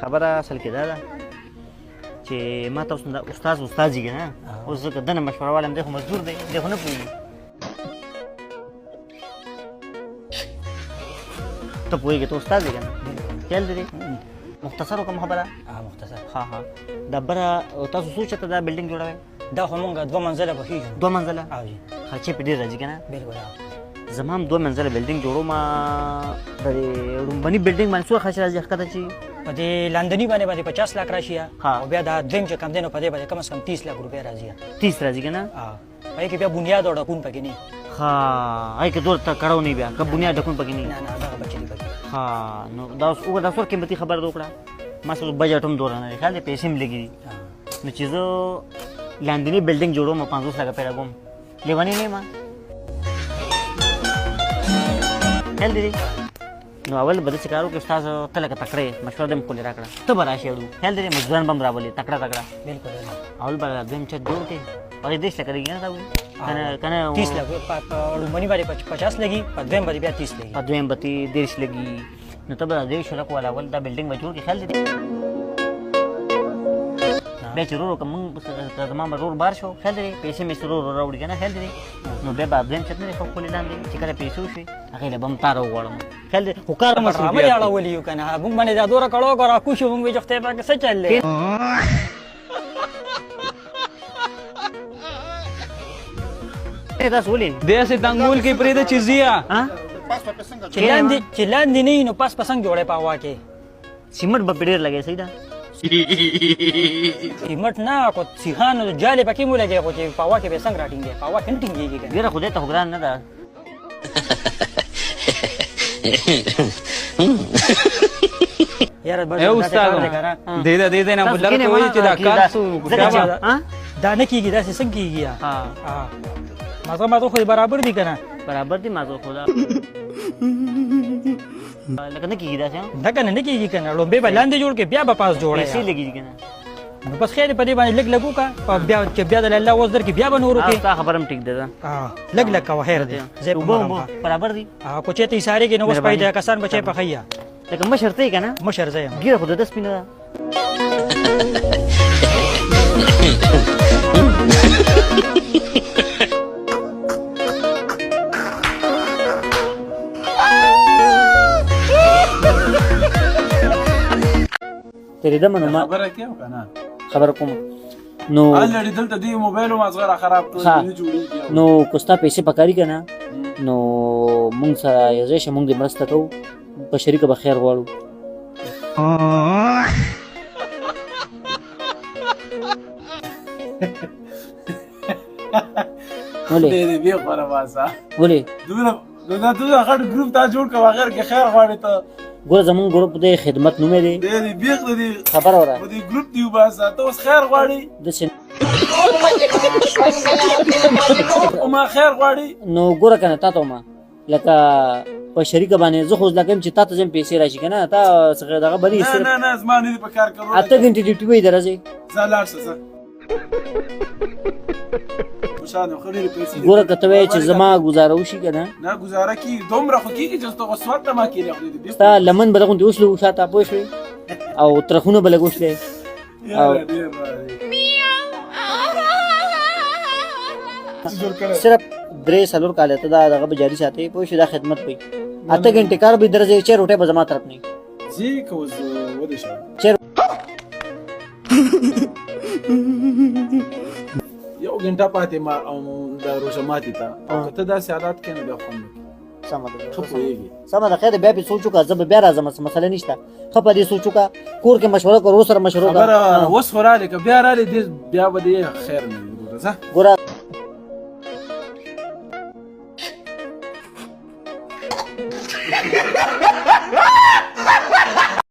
خبره اصل کې دا ده چې ما ته اوس استاد یې که نه اوس زه که دنه مشوره والم دی خو مزدور دی دی خو نه پوهېږي ته پوهېږې ته استاد یې که نه خیال دی مختصر وکړم خبره مختصر ها دا بره تاسو څو چېرته دا بلډینګ جوړوئ دا خو مونږ 2 منزله پکېږو 2 منزله جی خرچې پې ډېر راځي که نه بلکل زما هم 2 منزله بلډینګ جوړوم د دې ړومبني بلډینګ باندې څومره خرچ راځي ښکته چې په دې لاندني باندې 50 لک راشي او بیا دا دویم چې کم دی نو په دې باندې کم از کم 30 لک روپۍ راځي 30 راځي که نه هغې کې بیا بنیاد او ډکون پکې نه ها هغې کې دور ته کړو نه بیا که بنیاد ډکون پکې نه نه دغه بچې دي پکې ها نو دا اوس وګوره دا څومره قیمتي خبره ده وکړه ما سره بجټ هم دوره نه دی خیال دی پیسې هم لګي دي نو چې زه لاندني بلډینګ جوړوم 50 لکه پیدا کوم لیونی نه یم خیال دی نو اول به داسې کار وکړې استاد ته لکه تکړه یې مشوره دې م خولې راکړه ته به راشې اړو خیال دی مزدوران به م راولې تکړه بلکل اول به دویم چت جوړ کړې هغې 10 لکه لګي نه تا وایي که نه 30 لک په ړومبني باندې 50 لګي په دویم باندې بیا 30 لګي په دویم به 30 لګي نو ته به د 1.5 لکو والا اول دا بلډینګ به جوړ کړې خیال دی بیا چې ورو که مونږ زما به ورور بار شو خیال دی پیسې مې ورور راوړي که نه خیال دی نو بیا به دویم چت نه دی ښه خولې لاندې چې کله پیسې وشي هغې له به م تا راوغواړم خیال دی خو کار ډرامه یې اړولي یو که نه مونږ باندې دا دوره کړو که راکوشو مونږ وایي چې خدای پاک څه چل دی تاسو ولې داسې دنګول کې پرېږده چې ځیا چې لاندې نه وي نو پاس پسنګ جوړی په هوا کې سیمټ به پې ډېر لګی صحیح ده سیمټ نه خو سیخان جالې پکې مو لګی خو چې په هوا کې به څنګه راټینګې په هوا کې نه ټینګېږي که نه ډېره خدای ته خو ګران نه ده یاره اے استاد دې نه بلر ته وایي چې دا کار دا نه کېږي داسې څنګه کېږي مازغه خو برابر دي که نه برابر دي مازغه خو دا لکه نه کېږي داسې نه که نه کېږي که نه لومبې به لاندې جوړ کړې بیا به پاس جوړی پیسې لګېږي که نه نو بس خیر په دې باندې لږ وکړه بیا چې بیا د الله وس درکړي بیا به نور وکړې ستا خبره هم ټیک ده لږ کوه خیر دی اوبه برابر دي کو چې ته ایسارېږي نو اوس پیدا کسان بچی پخوي لکه مشر ته یې که نه مشر زه یم ګیره خو د ده سپینه ده تېرېدمه نو ما خبره کې او که نه خبره کوم نو الرېډي دلته دې موبایل هم مازغه را خراب کړو نه جوړېږي نو که ستا پیسې پکاري که نه نو مونږ سره یو ځای شه مونږ دې مرسته کوو په شریکه به خیر غواړو ولې دې بیا خوره باسه ولې دومره غټ ګروپ تا جوړ کړه غیر کې خیر غواړې ته ګوره زمونږ ګروپ دی خدمت نوم یې دی دې بیخ دې خبره وره په دې ګروپ دی وباسه ته اوس خیر غواړې داسې ما خیر غواړې نو ګوره که نه تا ته ومه لکه په شریکه باندې زه خو زده کوم چې تا ته ځم پیسې راشي که نه تا څخه دغه بلې نه زما نه دي په کار کولو 8 غنټې ډیوټي وایي د ورځې ځه لاړ شه ځه خوشحاله خو ډېرې پیسې ګوره که ته وایې چې زما ګزاره وشي که نه نه ګزاره کېږي دومره خو کېږي چې ته وسوات نه ما کېږي ستا لمن به دغوندې وسلو شاته پوه شوې او ترخونه به لږ وشلې صرف 3-4 کاله ته دا دغه به جاري ساتې پوه شوې دا خدمت به 8 غنټې کار به درځي 4 روټۍ به زما طرف نه ځي که اوس ودې شه یو غنټه پاتې ما دا روژه ماتې ته او که ته داسې حالات کې نه بیا خوند وکړي سمه ده ښه پوهېږي سمه ده خیر بیا پې سوچ وکړه زه به بیا راځم مسله نشته ښه په دې سوچ وکړه کور کې مشوره کړه ورور سره مشوره وکړه خبره اوس خو رالې که بیا رالې بیا به دې خیر نه وي ځه ګوره